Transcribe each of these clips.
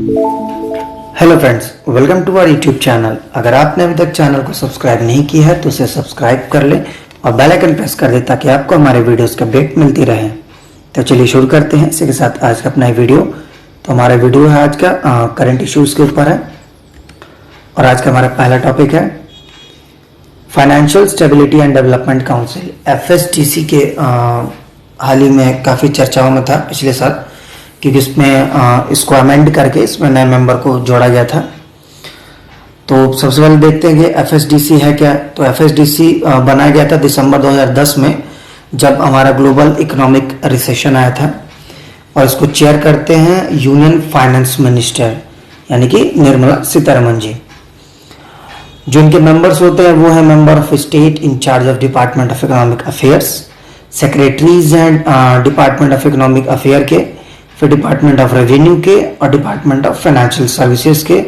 Hello friends, welcome to our YouTube channel. अगर आपने अभी तक चैनल को सब्सक्राइब नहीं किया है तो उसे सब्सक्राइब कर लें और बेल आइकन प्रेस कर दें ताकि आपको हमारे वीडियोस के अपडेट मिलती रहे। तो चलिए शुरू करते हैं इसी के साथ आज का अपना वीडियो। तो हमारा वीडियो है आज का करंट इश्यूज के ऊपर है और आज का हमारा पहला टॉपिक है financial stability and development council FSDC के हाल ही में काफ़ी चर्चाओं में था पिछले साल, क्योंकि इसमें इसको अमेंड करके इसमें नए मेंबर को जोड़ा गया था। तो सबसे पहले देखते हैं कि FSDC है क्या। तो FSDC बनाया गया था दिसंबर 2010 में, जब हमारा ग्लोबल इकोनॉमिक रिसेशन आया था, और इसको चेयर करते हैं यूनियन फाइनेंस मिनिस्टर यानी कि निर्मला सीतारमण जी। जो इनके मेंबर्स होते हैं वो है member of state in charge of department of economic affairs, secretaries and department of economic affair के, फिर डिपार्टमेंट ऑफ रेवेन्यू के और डिपार्टमेंट ऑफ फाइनेंशियल सर्विसेज के,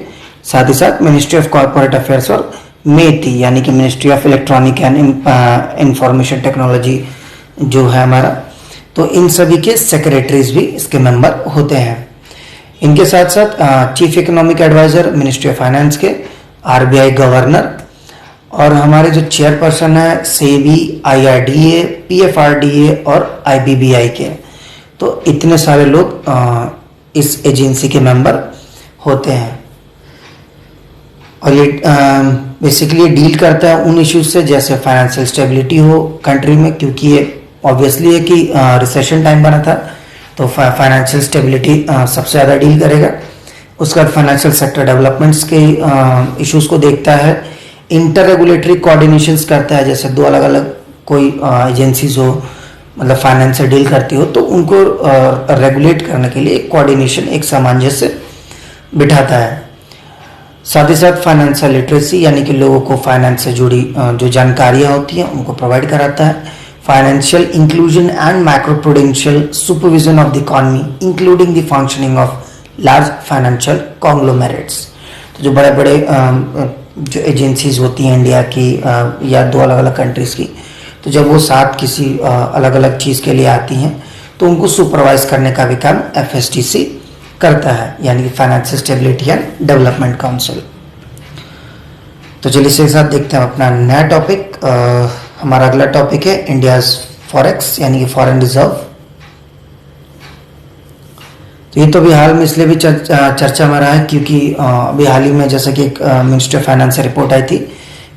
साथ ही साथ मिनिस्ट्री ऑफ कॉर्पोरेट अफेयर्स और मेटी यानी कि ministry of electronic and information technology जो है हमारा, तो इन सभी के सेक्रेटरीज भी इसके मेंबर होते हैं। इनके साथ साथ chief economic adviser ministry of finance के, RBI गवर्नर, और हमारे जो चेयरपर्सन है सेबी, IRDA, PFRDA और IBBI के। तो इतने सारे लोग इस एजेंसी के मेंबर होते हैं और ये बेसिकली डील करता है उन इश्यूज से जैसे फाइनेंशियल स्टेबिलिटी हो कंट्री में, क्योंकि ये ऑब्वियसली है कि रिसेशन टाइम बना था, तो फाइनेंशियल स्टेबिलिटी सबसे ज़्यादा डील करेगा। उसके बाद फाइनेंशियल सेक्टर डेवलपमेंट्स के इश्यूज को देखता है, इंटर रेगुलेटरी कोऑर्डिनेशंस करता है, जैसे दो अलग अलग कोई एजेंसीज हो, मतलब फाइनेंस से डील करती हो, तो उनको रेगुलेट करने के लिए एक कोऑर्डिनेशन, एक सामंजस्य बिठाता है। साथ ही साथ फाइनेंशियल लिटरेसी यानी कि लोगों को फाइनेंस से जुड़ी जो जानकारियाँ होती हैं उनको प्रोवाइड कराता है। Financial inclusion and macro prudential supervision of the economy including the functioning of large financial conglomerates. तो जो बड़े बड़े जो एजेंसीज होती हैं इंडिया की या दो अलग अलग कंट्रीज़ की, तो जब वो साथ किसी अलग अलग चीज़ के लिए आती हैं तो उनको सुपरवाइज करने का भी काम FSDC करता है, यानी कि financial stability and development council. तो चलिए इसके साथ देखते हैं अपना नया टॉपिक। हमारा अगला टॉपिक है इंडियाज फॉरेक्स यानी कि फॉरेन रिजर्व। तो ये तो अभी हाल में इसलिए भी चर्चा में रहा है क्योंकि अभी हाल ही में जैसा कि एक मिनिस्ट्री ऑफ फाइनेंस से रिपोर्ट आई थी,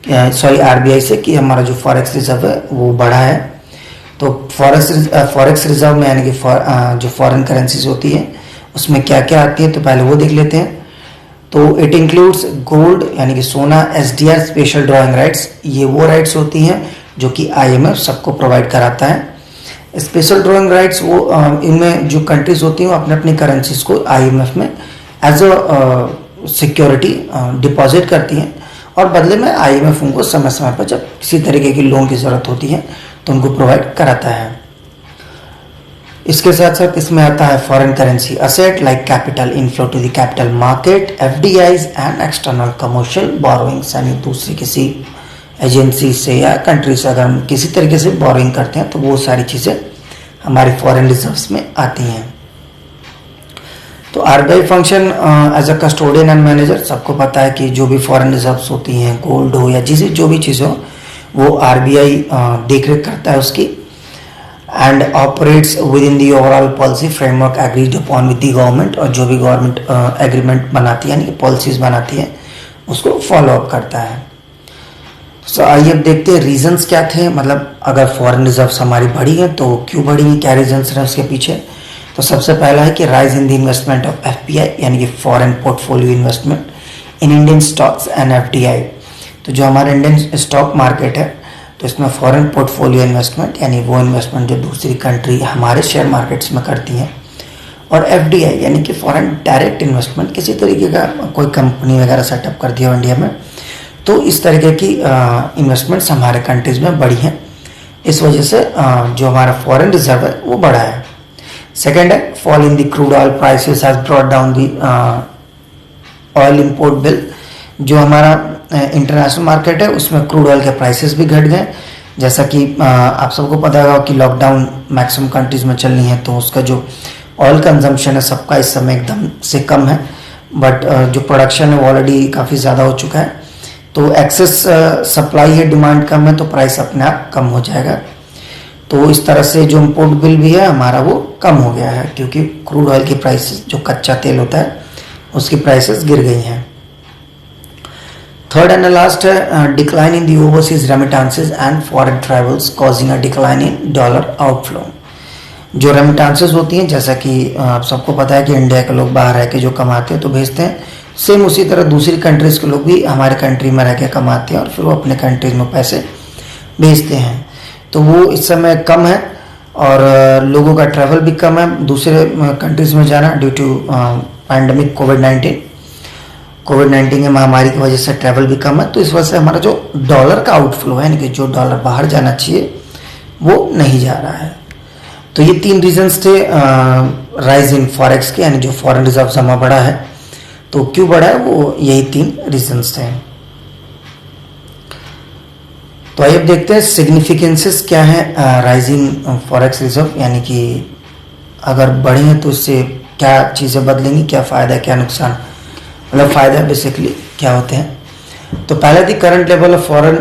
सॉरी RBI से, कि हमारा जो फॉरेक्स रिजर्व है वो बढ़ा है। तो फॉरेक्स रिजर्व में यानी कि जो फॉरेन करेंसीज होती है उसमें क्या क्या आती है, तो पहले वो देख लेते हैं। तो इट इंक्लूड्स गोल्ड यानी कि सोना, SDR स्पेशल ड्रॉइंग राइट्स, ये वो राइट्स होती हैं जो कि IMF सबको प्रोवाइड कराता है। स्पेशल ड्रॉइंग राइट्स वो इनमें जो कंट्रीज होती हैं वो अपने अपनी करेंसीज को IMF में एज अ सिक्योरिटी डिपॉजिट करती हैं, और बदले में IMF उनको समय समय पर जब किसी तरीके की लोन की ज़रूरत होती है तो उनको प्रोवाइड कराता है। इसके साथ साथ इसमें आता है foreign currency asset like capital inflow to the capital market, FDIs and external commercial borrowings, यानी दूसरी किसी एजेंसी से या कंट्री से अगर हम किसी तरीके से बोरोइंग करते हैं तो वो सारी चीज़ें हमारी फॉरेन रिजर्व्स में आती हैं। तो RBI function as a custodian and manager, सबको पता है कि जो भी फॉरेन रिजर्व्स होती हैं, गोल्ड हो या जो भी चीज़ हो, वो RBI देख रेख करता है उसकी, and operates with in the overall policy framework agreed upon with the government, और जो भी गवर्नमेंट एग्रीमेंट बनाती है यानी कि पॉलिसीज बनाती है उसको फॉलो अप करता है। तो आइए अब देखते हैं रीजंस क्या थे, मतलब अगर फॉरेन रिजर्व्स हमारी बढ़ी हैं तो क्यों बढ़ी हैं, क्या रीजंस रहे उसके पीछे। तो सबसे पहला है कि rise in the investment of FPI यानी कि foreign portfolio investment in Indian stocks and FDI। तो जो हमारा इंडियन स्टॉक मार्केट है तो इसमें फॉरेन पोर्टफोलियो इन्वेस्टमेंट यानी वो इन्वेस्टमेंट जो दूसरी कंट्री हमारे शेयर मार्केट्स में करती हैं, और FDI यानी कि फॉरेन डायरेक्ट इन्वेस्टमेंट, किसी तरीके का कोई कंपनी वगैरह सेटअप कर दिया इंडिया में, तो इस तरीके की इन्वेस्टमेंट्स हमारे कंट्रीज में बढ़ी हैं। इस वजह से जो हमारा फॉरेन रिजर्व है वो बढ़ा है। सेकेंड है fall in the crude oil prices has brought down the oil import bill. जो हमारा इंटरनेशनल मार्केट है उसमें क्रूड ऑयल के प्राइसेस भी घट गए, जैसा कि आप सबको पता होगा कि लॉकडाउन मैक्सिमम कंट्रीज में चल रही है, तो उसका जो ऑयल कंजम्पशन है सबका इस समय एकदम से कम है। बट जो प्रोडक्शन है वो ऑलरेडी काफ़ी ज़्यादा हो चुका है, तो एक्सेस सप्लाई है, डिमांड कम है, तो प्राइस अपने आप कम हो जाएगा। तो इस तरह से जो इम्पोर्ट बिल भी है हमारा वो कम हो गया है, क्योंकि क्रूड ऑयल की प्राइसेस, जो कच्चा तेल होता है उसकी प्राइसेस गिर गई हैं। थर्ड एंड लास्ट है decline in the overseas remittances and foreign travels causing a decline in dollar outflow. जो रेमिटेंसेस होती हैं, जैसा कि आप सबको पता है कि इंडिया के लोग बाहर रह के जो कमाते हैं तो भेजते हैं, सेम उसी तरह दूसरी कंट्रीज़ के लोग भी हमारे कंट्री में रह के कमाते हैं और फिर वो अपने कंट्रीज में पैसे भेजते हैं। तो वो इस समय कम है और लोगों का ट्रैवल भी कम है दूसरे कंट्रीज में जाना, ड्यू टू पैंडमिक कोविड-19 की महामारी की वजह से ट्रैवल भी कम है। तो इस वजह से हमारा जो डॉलर का आउटफ्लो है, यानी कि जो डॉलर बाहर जाना चाहिए वो नहीं जा रहा है। तो ये 3 रीजंस थे राइज इन फॉरेक्स के, यानी जो फॉरेन रिजर्व जमा बढ़ा है। तो क्यों बढ़ा है, वो यही 3 रीजंस थे। तो आइए अब देखते हैं सिग्निफिकेंसेस क्या है राइजिंग फॉरेक्स रिजर्व, यानी कि अगर बढ़े हैं तो इससे क्या चीज़ें बदलेंगी, क्या फ़ायदा क्या नुकसान, मतलब फ़ायदा बेसिकली क्या होते हैं। तो पहले the current level of foreign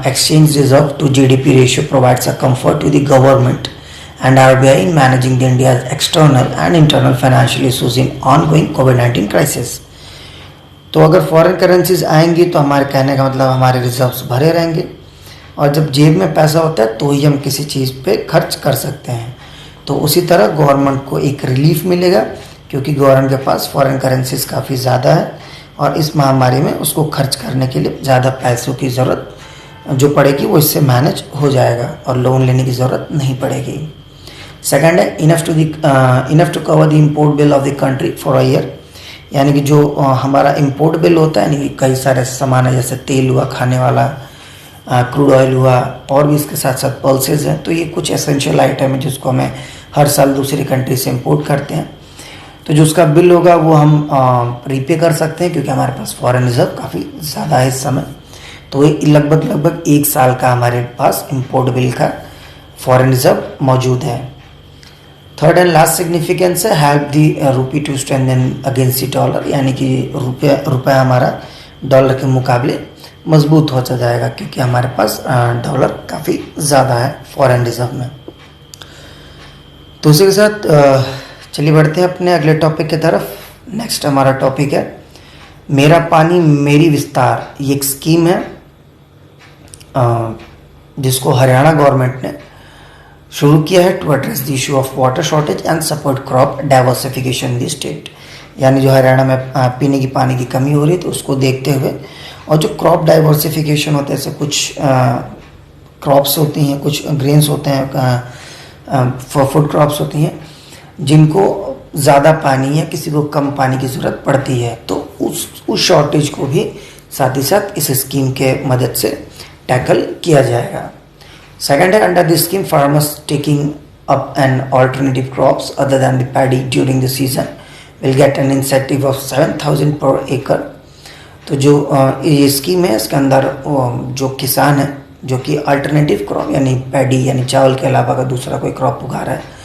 exchange reserve to GDP ratio provides a comfort to the government and RBI in managing the India's external and internal financial issues in ongoing COVID-19 crisis। तो अगर foreign currencies आएंगी तो हमारे कहने का मतलब हमारे reserves भरे रहेंगे, और जब जेब में पैसा होता है तो ही हम किसी चीज़ पे खर्च कर सकते हैं। तो उसी तरह गवर्नमेंट को एक रिलीफ मिलेगा, क्योंकि गवर्नमेंट के पास फॉरेन करेंसीज काफ़ी ज़्यादा है और इस महामारी में उसको खर्च करने के लिए ज़्यादा पैसों की ज़रूरत जो पड़ेगी वो इससे मैनेज हो जाएगा और लोन लेने की ज़रूरत नहीं पड़ेगी। सेकंड है enough to cover the import bill of the country for a year, यानी कि जो हमारा इम्पोर्ट बिल होता है, यानी कि कई सारे सामान है, जैसे तेल हुआ, खाने वाला, क्रूड ऑयल हुआ, और भी इसके साथ साथ पल्सेज हैं। तो ये कुछ एसेंशियल आइटम है जिसको हमें हर साल दूसरी कंट्री से इम्पोर्ट करते हैं। तो जो उसका बिल होगा वो हम रीपे कर सकते हैं, क्योंकि हमारे पास फॉरेन रिजर्व काफ़ी ज़्यादा है इस समय। तो लगभग 1 साल का हमारे पास इम्पोर्ट बिल का फॉरेन रिजर्व मौजूद है। थर्ड एंड लास्ट सिग्निफिकेंस है help the rupee to strengthen against the dollar, यानी कि रुपया हमारा डॉलर के मुकाबले मजबूत होता जाएगा, क्योंकि हमारे पास डॉलर काफ़ी ज़्यादा है फॉरेन रिजर्व में। तो उसी के साथ चलिए बढ़ते हैं अपने अगले टॉपिक की तरफ। नेक्स्ट हमारा टॉपिक है मेरा पानी मेरी विस्तार। ये एक स्कीम है जिसको हरियाणा गवर्नमेंट ने शुरू किया है to address the issue of water shortage and support crop diversification in the state, यानी जो हरियाणा में पीने की पानी की कमी हो रही है तो उसको देखते हुए, और जो क्रॉप डाइवर्सिफिकेशन होता है, जैसे कुछ क्रॉप्स होती हैं, कुछ ग्रेन्स होते हैं, फूड क्रॉप्स होती हैं जिनको ज़्यादा पानी या किसी को कम पानी की ज़रूरत पड़ती है, तो उस शॉर्टेज को भी साथ ही साथ इस स्कीम के मदद से टैकल किया जाएगा। सेकेंड है under this scheme farmers taking up an alternative crops other than the paddy during the season will get an incentive of 7,000 पर एकड़। तो जो ये स्कीम है इसके अंदर जो किसान है जो कि अल्टरनेटिव क्रॉप यानी पैडी यानी चावल के अलावा अगर दूसरा कोई क्रॉप उगा रहा है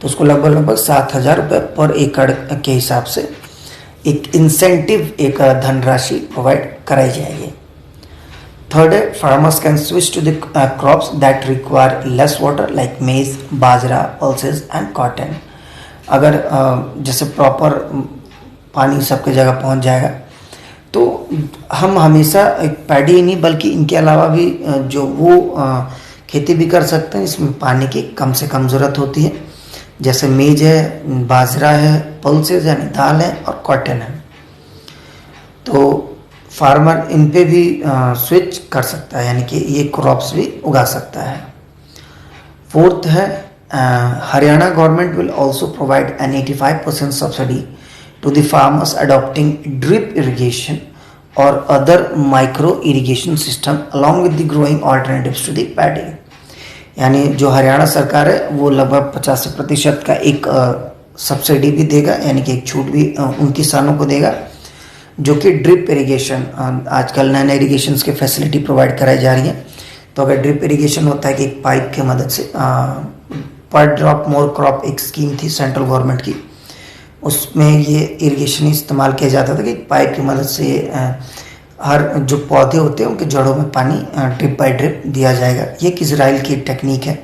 तो उसको लगभग 7,000 रुपये पर एकड़ के हिसाब से एक इंसेंटिव, एक धनराशि प्रोवाइड कराई जाएगी। थर्ड है farmers can switch to the crops that require less water like maize, bajra, pulses and cotton. अगर जैसे प्रॉपर पानी सबके जगह पहुंच जाएगा तो हम हमेशा एक पैडी ही नहीं बल्कि इनके अलावा भी जो वो खेती भी कर सकते हैं इसमें पानी की कम से कम ज़रूरत होती है, जैसे मेज है, बाजरा है, पल्सेस यानी दाल है और कॉटन है। तो फार्मर इन पे भी स्विच कर सकता है, यानी कि ये क्रॉप्स भी उगा सकता है। फोर्थ है Haryana government will also provide an 85% subsidy to the farmers adopting drip irrigation or other micro irrigation system along with the growing alternatives to the paddy। यानी जो हरियाणा सरकार है वो लगभग 50% का एक सब्सिडी भी देगा, यानी कि एक छूट भी उन किसानों को देगा जो कि ड्रिप इरिगेशन, आजकल नए नए इरीगेशन के फैसिलिटी प्रोवाइड कराई जा रही है। तो अगर ड्रिप इरिगेशन होता है कि एक पाइप की मदद से पर ड्रॉप मोर क्रॉप एक स्कीम थी सेंट्रल गवर्नमेंट की, उसमें ये इरिगेशन इस्तेमाल किया जाता था कि पाइप की मदद से हर जो पौधे होते हैं उनके जड़ों में पानी ड्रिप बाय ड्रिप दिया जाएगा। ये एक इजराइल की टेक्निक है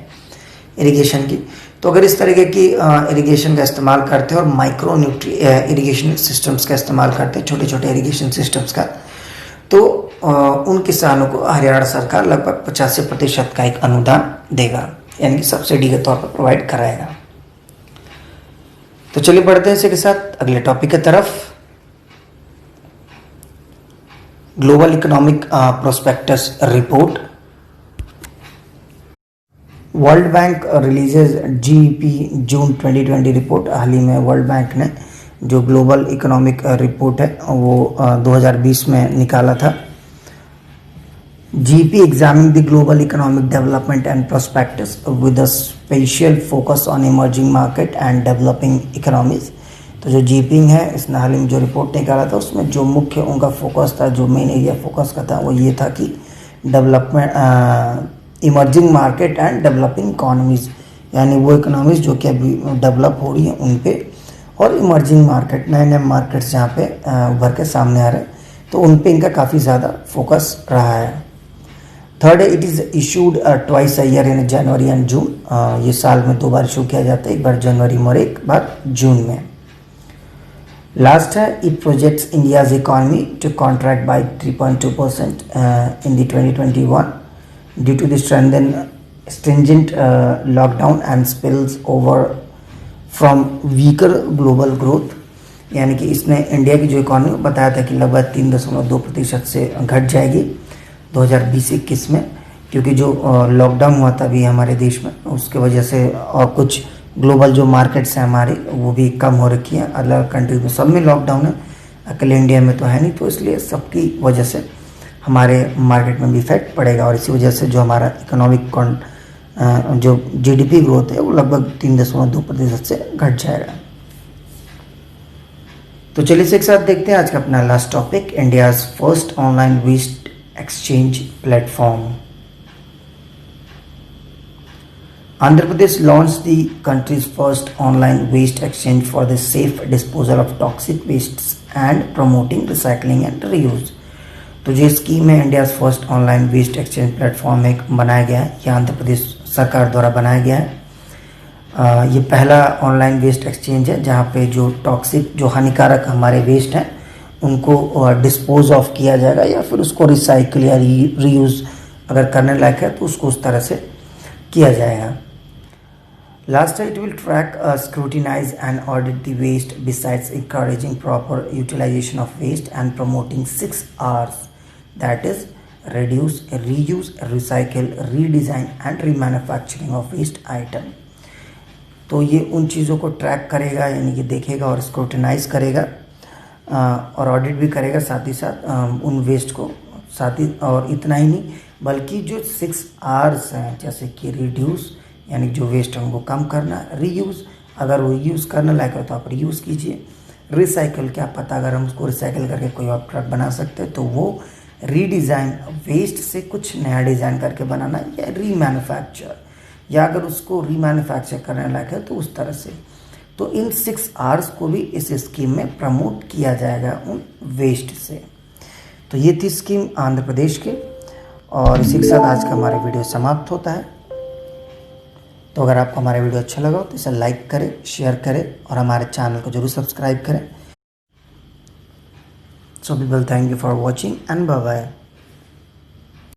इरिगेशन की। तो अगर इस तरीके की इरिगेशन का इस्तेमाल करते हैं और माइक्रो न्यूट्री इरिगेशन सिस्टम्स का इस्तेमाल करते हैं, छोटे छोटे इरिगेशन सिस्टम्स का, तो उन किसानों को हरियाणा सरकार लगभग 85% का एक अनुदान देगा, यानी कि सब्सिडी के तौर पर प्रोवाइड कराएगा। तो चलिए बढ़ते हैं इसी के साथ अगले टॉपिक की तरफ। Global economic prospects report. World bank releases GEP June 2020 report. हाल ही में वर्ल्ड बैंक ने जो ग्लोबल इकोनॉमिक रिपोर्ट है वो 2020 में निकाला था। GEP examine the global economic development and prospectus with a special focus on emerging market and developing economies. तो जो जीईपी है इसने हाल ही में जो रिपोर्ट निकाला था उसमें जो मुख्य उनका फोकस था, जो मेन एरिया फोकस का था, वो ये था कि development emerging market and developing economies, यानी वो इकोनॉमीज़ जो कि अभी डेवलप हो रही हैं उन पे, और इमर्जिंग मार्केट, नए नए मार्केट्स जहाँ पे उभर के सामने आ रहे हैं, तो उन पे इनका काफ़ी ज़्यादा फोकस रहा है। थर्ड है, it is issued twice a year in January and June. ये साल में 2 बार इशू किया जाता है, एक बार जनवरी में और एक बार जून में। लास्ट है, it projects India's economy to contract by 3.2% in the 2021 due to the stringent lockdown and spills over from weaker global growth। यानी कि इसने इंडिया की जो इकॉनमी बताया था कि लगभग 3.2% से घट जाएगी 2020-21 में, क्योंकि जो लॉकडाउन हुआ था अभी हमारे देश में उसके वजह से, और कुछ ग्लोबल जो मार्केट्स हैं हमारी वो भी कम हो रखी हैं। अलग कंट्रीज में सब में लॉकडाउन है, अकेले इंडिया में तो है नहीं, तो इसलिए सबकी वजह से हमारे मार्केट में भी इफेक्ट पड़ेगा, और इसी वजह से जो हमारा इकोनॉमिक जो जीडीपी ग्रोथ है वो लगभग 3.2% से घट जाएगा। तो चलिए इसे एक साथ देखते हैं आज का अपना last topic, India's first online waste exchange platform. Andhra Pradesh launch the country's first online waste exchange for the safe disposal of toxic waste and promoting recycling and reuse. तो जो स्कीम है India first online waste exchange platform एक बनाया गया है, ये आंध्र प्रदेश सरकार द्वारा बनाया गया है। ये पहला ऑनलाइन वेस्ट एक्सचेंज है जहाँ पे जो टॉक्सिक, जो हानिकारक हमारे वेस्ट हैं उनको डिस्पोज ऑफ किया जाएगा, या फिर उसको रिसाइकिल या रीयूज़ अगर करने लायक है तो उसको उस तरह से किया जाएगा। Last, it will track, scrutinize and audit the waste besides encouraging proper utilization of waste and promoting 6 R's, that is reduce, reuse, recycle, redesign and remanufacturing of waste item। तो ये उन चीज़ों को ट्रैक करेगा, यानी कि देखेगा और स्क्रूटिनाइज करेगा और ऑडिट भी करेगा साथ ही साथ उन वेस्ट को, साथ ही, और इतना ही नहीं बल्कि जो 6 R's हैं, जैसे कि रिड्यूस यानी जो वेस्ट है उनको कम करना, रीयूज़ अगर वो यूज़ करने लायक हो तो आप रीयूज़ कीजिए, रिसाइकल क्या पता अगर हम उसको रिसाइकल करके कोई और प्रोडक्ट बना सकते हैं तो वो, रीडिज़ाइन वेस्ट से कुछ नया डिज़ाइन करके बनाना, या रीमैन्युफैक्चर, या अगर उसको रीमैन्युफैक्चर करने लायक है तो उस तरह से। तो इन 6 R's को भी इस स्कीम में प्रमोट किया जाएगा उन वेस्ट से। तो ये थी स्कीम आंध्र प्रदेश की, और इसी के साथ आज का हमारा वीडियो समाप्त होता है। तो अगर आपको हमारा वीडियो अच्छा लगा तो इसे लाइक करें, शेयर करें और हमारे चैनल को जरूर सब्सक्राइब करें। So people, thank you for watching and bye bye.